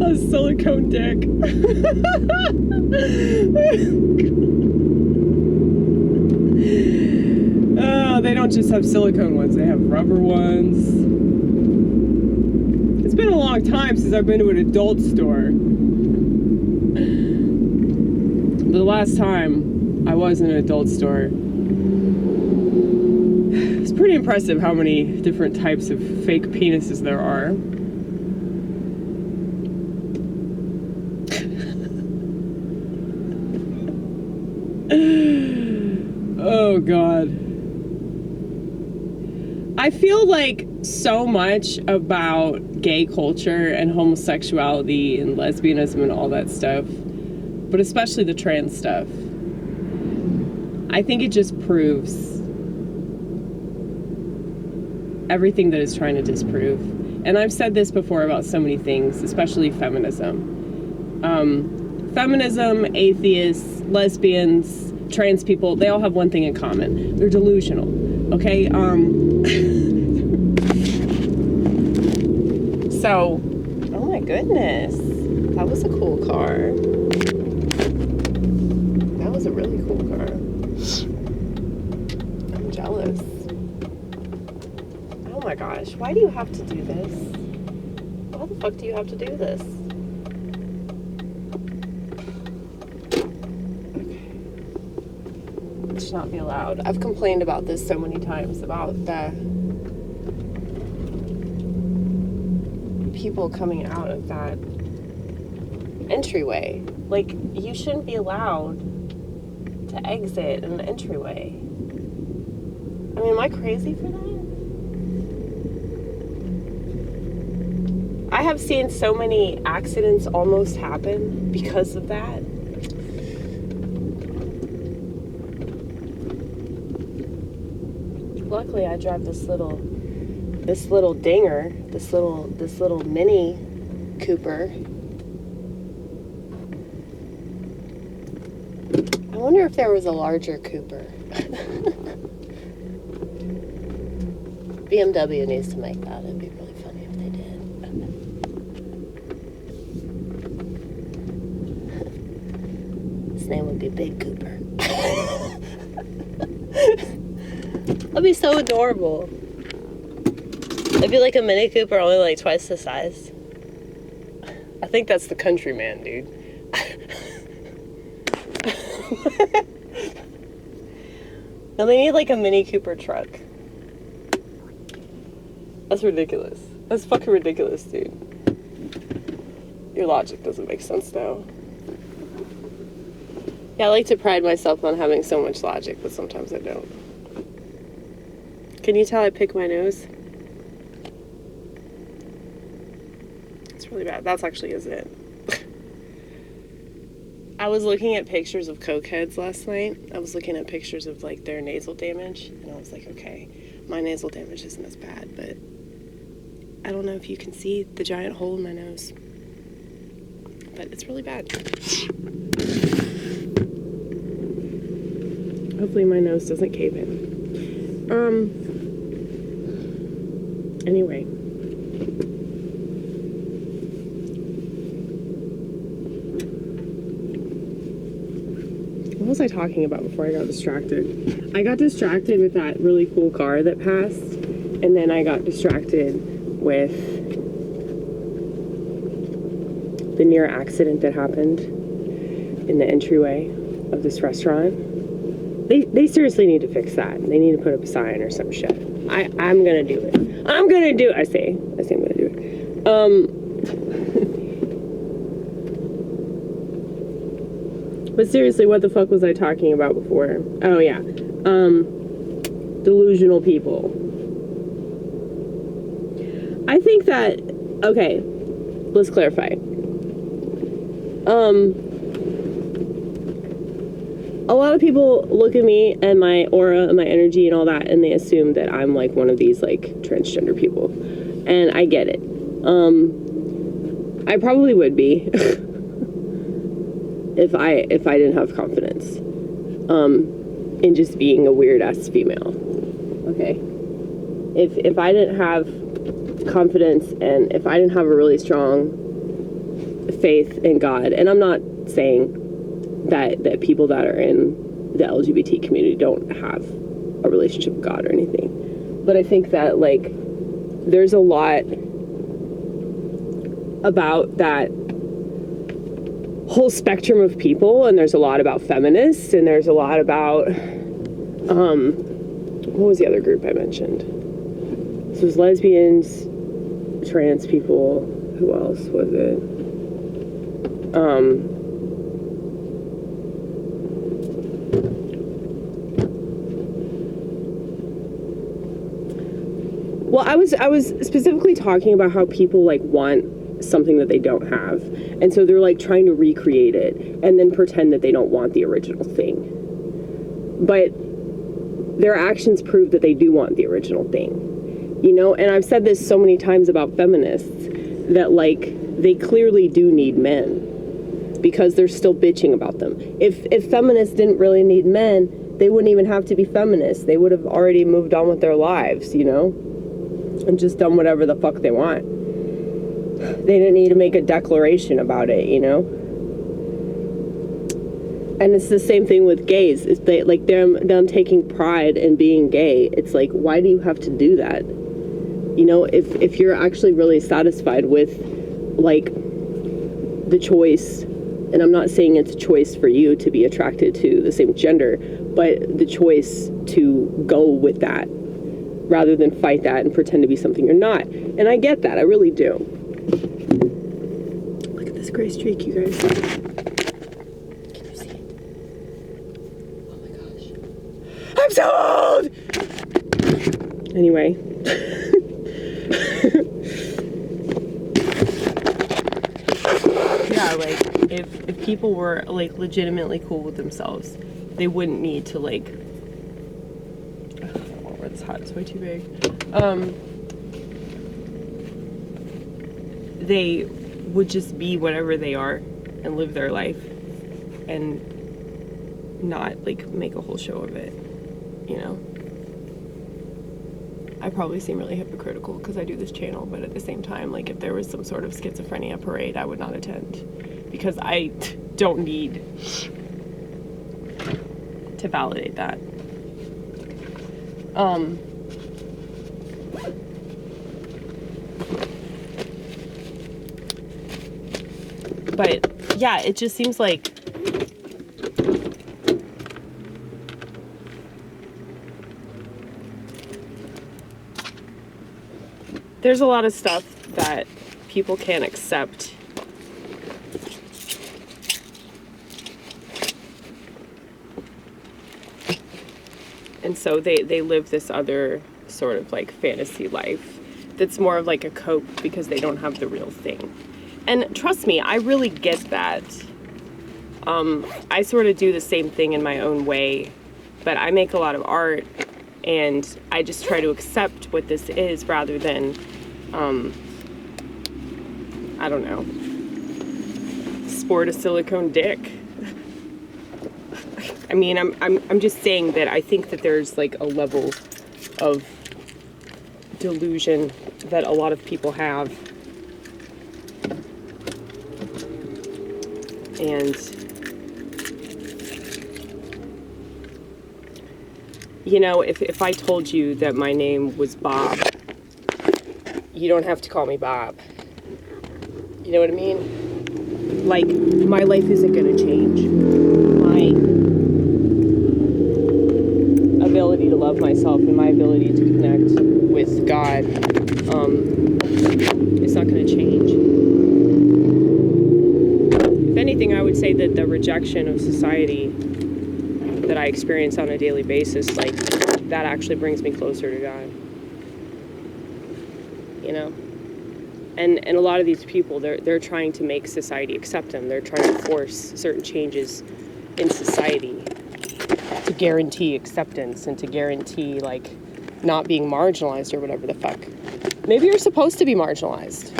A silicone dick. Oh, they don't just have silicone ones, they have rubber ones. It's been a long time since I've been to an adult store. But the last time I was in an adult store, it's pretty impressive how many different types of fake penises there are. Oh God. I feel like so much about gay culture and homosexuality and lesbianism and all that stuff, but especially the trans stuff, I think it just proves everything that it's trying to disprove. And I've said this before about so many things, especially feminism. Feminism, atheists, lesbians, trans people, they all have one thing in common. They're delusional, okay? So, oh my goodness, that was a cool car. That was a really cool car. I'm jealous. Oh my gosh, why do you have to do this? Why the fuck do you have to do this? It should not be allowed. I've complained about this so many times, about the people coming out of that entryway. Like, you shouldn't be allowed to exit an entryway. I mean, am I crazy for that? I have seen so many accidents almost happen because of that. Luckily, I drive this little dinger, this little Mini Cooper. I wonder if there was a larger Cooper. BMW needs to make that. It'd be really funny if they did. His name would be Big Cooper. That'd be so adorable. It'd be like a Mini Cooper, only like twice the size. I think that's the Countryman, dude. No, they need like a Mini Cooper truck. That's ridiculous. That's fucking ridiculous, dude. Your logic doesn't make sense now. Yeah, I like to pride myself on having so much logic, but sometimes I don't. Can you tell I pick my nose? It's really bad. That's actually is it. I was looking at pictures of cokeheads last night. I was looking at pictures of like their nasal damage, and I was like, okay, my nasal damage isn't as bad, but I don't know if you can see the giant hole in my nose, but it's really bad. Hopefully my nose doesn't cave in. Anyway. What was I talking about before I got distracted? I got distracted with that really cool car that passed, and then I got distracted with the near accident that happened in the entryway of this restaurant. They seriously need to fix that. They need to put up a sign or some shit. I'm gonna do it. I'm gonna do it. I say I'm gonna do it. But seriously, what the fuck was I talking about before? Oh yeah, delusional people. I think that, okay, let's clarify. A lot of people look at me and my aura and my energy and all that, and they assume that I'm like one of these like transgender people, and I get it. I probably would be if I didn't have confidence in just being a weird ass female. Okay, if I didn't have confidence, and if I didn't have a really strong faith in God. And I'm not saying that people that are in the LGBT community don't have a relationship with God or anything. But I think that, like, there's a lot about that whole spectrum of people, and there's a lot about feminists, and there's a lot about, what was the other group I mentioned? So it was lesbians, trans people, who else was it? Well, I was specifically talking about how people, like, want something that they don't have, and so they're, like, trying to recreate it and then pretend that they don't want the original thing. But their actions prove that they do want the original thing, you know? And I've said this so many times about feminists that, like, they clearly do need men because they're still bitching about them. If feminists didn't really need men, they wouldn't even have to be feminists. They would have already moved on with their lives, you know? And just done whatever the fuck they want. They didn't need to make a declaration about it, you know? And it's the same thing with gays. It's like them taking pride in being gay. It's like, why do you have to do that? You know, if you're actually really satisfied with, like, the choice, and I'm not saying it's a choice for you to be attracted to the same gender, but the choice to go with that rather than fight that and pretend to be something you're not. And I get that, I really do. Look at this gray streak, you guys. Can you see it? Oh my gosh. I'm so old! Anyway. Yeah, like, if people were, like, legitimately cool with themselves, they wouldn't need to, like, this hat is way too big. They would just be whatever they are and live their life and not, like, make a whole show of it, you know? I probably seem really hypocritical because I do this channel, but at the same time, like, if there was some sort of schizophrenia parade, I would not attend because I don't need to validate that. But yeah, it just seems like there's a lot of stuff that people can't accept. And so they live this other sort of, like, fantasy life that's more of, like, a cope because they don't have the real thing. And trust me, I really get that. I sort of do the same thing in my own way, but I make a lot of art and I just try to accept what this is rather than, I don't know, sport a silicone dick. I mean, I'm just saying that I think that there's, like, a level of delusion that a lot of people have. And, you know, if I told you that my name was Bob, you don't have to call me Bob. You know what I mean? Like, my life isn't going to change. My ability to love myself and my ability to connect with God, it's not going to change. If anything, I would say that the rejection of society that I experience on a daily basis, like, that actually brings me closer to God. You know? And a lot of these people, they're trying to make society accept them. They're trying to force certain changes in society to guarantee acceptance and to guarantee, like, not being marginalized or whatever the fuck. Maybe you're supposed to be marginalized.